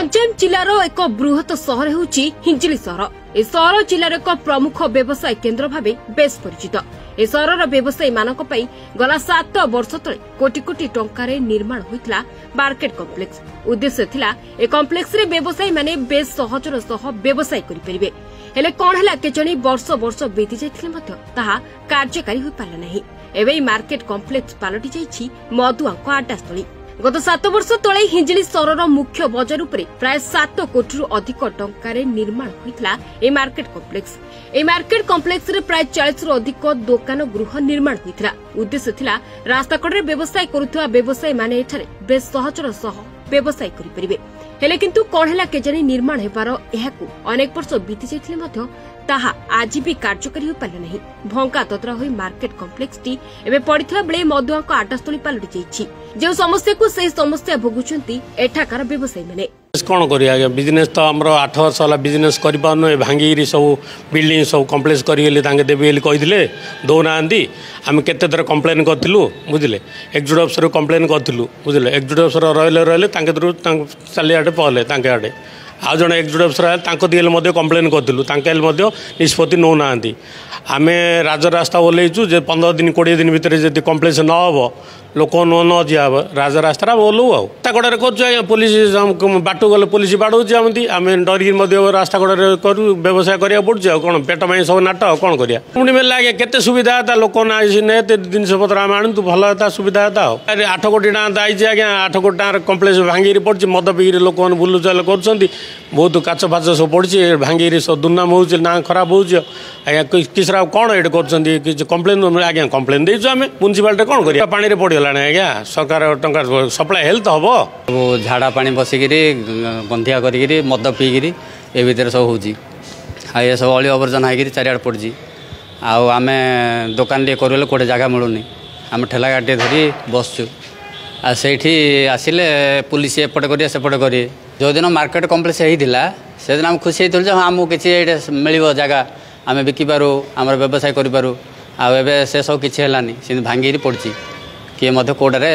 गंजाम जिलार एक बृहत सहर होउची हिंजिली सहर। ए सहर जिलार एक प्रमुख व्यवसाय केन्द्र भावे बेस परिचित। ए सहरर व्यवसायी मानक पई गला 7 वर्ष तले कोटी कोटी टंकारे निर्माण होइतला मार्केट कॉम्प्लेक्स। उद्देश्य थिला ए कॉम्प्लेक्स रे व्यवसायी माने बेस सहजर सह व्यवसाय करि परिबे। हेले कोन हला केजणी वर्ष वर्ष बीती जायथिले मध्य ताहा कार्यकारी होई पाला नाही। एबे मार्केट कॉम्प्लेक्स पालटी जायछि मधुआंक आड्डास्थळी। गत 7 वर्ष तले हिंजिली सहरर मुख्य बजार उपरे प्राय 7 कोटी अधिक टंकारे निर्माण होइतला ए मार्केट कॉम्प्लेक्स। ए मार्केट कॉम्प्लेक्स रे प्राय 40 रु अधिक दुकान गृह निर्माण होइतला। उद्देश्य थिला रास्ता कड़े व्यवसाय करुथुवा व्यवसायी माने एठारे बेस सहजर सह व्यवसाय करि परिबे। हेले किंतु कोन हला केजणी निर्माण हेबार एहाकु अनेक वर्ष बीती जायथिले मध्य ताहा आज भी कार्यकारी हो पाले नहीं। भंका ततरा होई मार्केट कॉम्प्लेक्स टी एबे पड़िथवा बेले मधुआंक आड्डास्थळी पालटी जायछि। जे समस्या को से समस्या भोगुचंती एठाकार व्यवसायी माने। कौन कर बिजनेस तो आम 8 वर्ष है बिजनेस कर भांगी सब बिल्डिंग सब कम्प्लेक्स करेंगे देवी कहते दौना आम केते थर कम्प्लेन करूँ बुझे एक्जिक्यूटिव अफिसर कम्प्लेन करूँ बुझे एक्जिक्यूटिव अफिसर रही चली आड़े पहले आड़े आउ जड़े एक्जिक्यूटिव अफिसर दिए कम्प्लेन करूँ निष्पत्ति नौना आम राजरास्ता ओल्लैचु 15 दिन 20 दिन भितर जब कम्प्लेक्स न हम लोक न जा राजरास्ता ओल्लू आगड़े कर पुलिस बाटू गले पुलिस बाड़ौची आम डरिक रास्ता गड़े करूँ व्यवसाय करा पड़े कौन पेट में सब नाट कौन करा पुणी मेले आगे केते सुविधा था लोक ना जिनस पत्र आम आणु भल था सुविधा था 8 कोटी टाँग आई आज्ञा 8 कोटी टाँग कम्प्लेक्स भांगी पड़ी मद पीक लोक मैंने बुलूचल कर बहुत काच फाच सब पड़ी भांगी सब दुर्नाम हो ना खराब हो आज्ञा किसरा कौन ये कर कम्प्लेन आज्ञा कम्प्लेन देचु आम म्यूनिसिपालिटी कौन कर पानी पड़गला आज्ञा सरकार टंका सप्लाय हेल्थ हम वो झाड़ा पानी बसिक गंधिया कर मद पीक ए भितर सब हो सब अली आवर्जना हो चारिआड पड़ी आम दुकान टे कर कौटे जगह मिलूनी आम ठेला गाड़ी धरी बसचु आठी आसिले पुलिस एपटे करें सेपटे करें जो दिन मार्केट कम्प्लेक्स होता से दिन आम खुशी होती हाँ आमको किसी मिल जगह आम बिकिपारू आम व्यवसाय करूँ आए से सब किसी है भांगी पड़ी किए कौटारे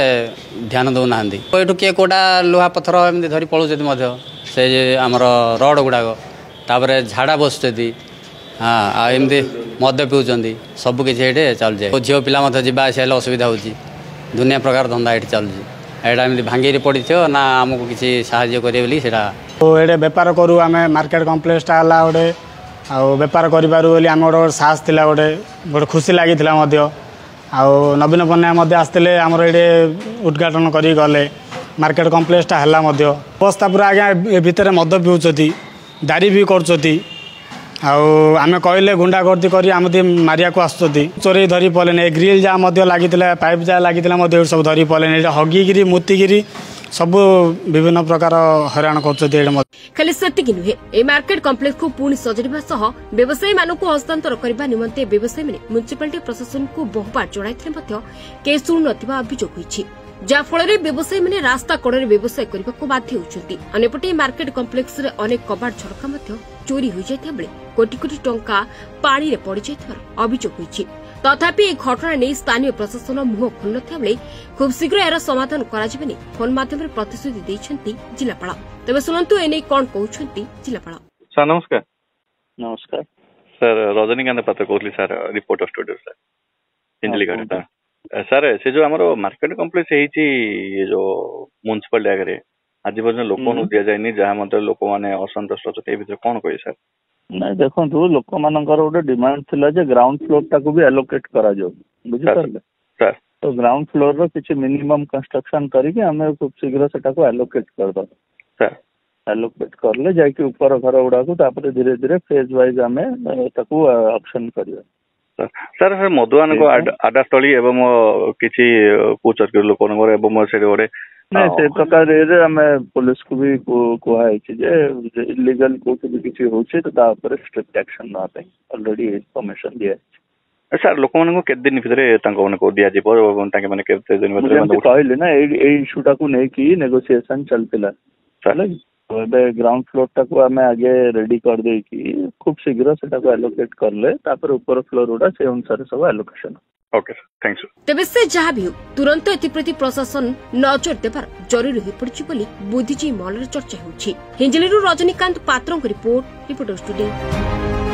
ध्यान दौना ये किए कौटा लुहा पथर एमती धरी पलाऊँ से आमर रड गुड़ाक तापर झाड़ा बसुँच हाँ एमती मद पिउछन्ति सब किसी ये चल जाए झील पिला जावा आस असुविधा हो दुनिया प्रकार धंदा ये चलुची एटा एमती भांगी पड़ी थो ना आमको किसी साहाय्य करे ये बेपार करूँ आम मार्केट कम्प्लेक्सटा है गोटे आउ बेपार करूँ आम गोटे साहस थी गोटे खुशी लगी आउ नवीन पन्ना आसते आमर ये उद्घाटन कर गले मार्केट कम्प्लेक्सटा है अवस्था पूरा आज्ञा भितर मद पिउछन्ति दारी भी कर आम कहले गुंडागर्दी कर आमती मारिया को आसुँच चोरी धरी पड़े ग्रिल जहाँ लगी पाइप जहाँ लगी सब धरी पड़े हगिकी मुतिकी सब विभिन्न प्रकार हैरान कर खाली सेतिक नुहे ए मार्केट कॉम्प्लेक्स को पुणी सजाइबा सह व्यवसायी मानकु हस्तांतर करबा निमंते व्यवसायी माने म्युनिसिपालिटी प्रशासन को बहुबार जणाइथिले मध्य के सुन नथिबा अभियोग होइछि जा फଳରେ व्यवसायी माने रास्ता कड़े व्यवसाय करबा को बाध्य होउछन्ति। अनेपटे मार्केट कॉम्प्लेक्स रे अनेक कबाट झरका मध्य चोरी होई जायथा बेले कोटी कोटी टंका पानी रे पड़ी जायथार अभियोग होइछि। तथापि ए घटना नहीं स्थानीय प्रशासन मुह खोल नथिया बेले खूब शीघ्र यार समाधान कराजिबेनी फोन माध्यम प्रतिश्रुति दैछन्ति जिलापाल। तबे सुनंतु एने कोन कहउछन्ति जिलापाल। सर नमस्कार। नमस्कार सर रजनीकांत पात्र कहली sir reporter studio sir Hinjili गाड़ी सर से जो आम मार्केट कम्प्लेक्स ये जो म्यूनिसिपालिटी आगे आज पर्यटन लोक दि जाए जहाँ लोक मैंने असंतोष अच्छे भर कौन कहे सर ना देखो लोक मान गोटे डिमांड थिला जे ग्राउंड फ्लोर टाक भी एलोकेट करा जाओ बुझिपारे सर तो ग्राउंड फ्लोर रो किछि मिनिमम कंस्ट्रक्शन करके हमें खूब शीघ्र सेटा को एलोकेट कर दो सर एलोकेट करले जाके ऊपर घर गुड़ा को तापर धीरे धीरे फेज वाइज हमें ताको ऑप्शन करिया सर सर मधुआन को आडास्थली एवं किछि पूछर लोक एवं से गोटे नहीं से प्रकार रे हमें पुलिस को भी कहै छै जे इलीगल कोट भी किछि होछै तो ता ऊपर स्ट्रिक्ट एक्शन ना पे ऑलरेडी इन्फॉर्मेशन दिया सर लोक मानको के दिन भितरे तांको मानको दिया जेबो तांके माने केते दिन भितरे मतलब कहले ना ए इशूटा को नै कि नेगोशिएशन चलतिला चले तो एबे ग्राउंड फ्लोर टा को हमें आगे रेडी कर दे कि खूब शीघ्र सेटा को एलोकेट करले तापर ऊपर फ्लोर उडा से अनुसार सब एलोकेशन ओके सर थैंक्स तेबे से जहाँ भी हो तुरंत एप्रति प्रशासन नजर देवार जरूरी हो पड़ी बुद्धिजीवी महल चर्चा होछि। हिंजिली रजनीकांत पात्र रिपोर्ट रिपोर्टर्स टुडे।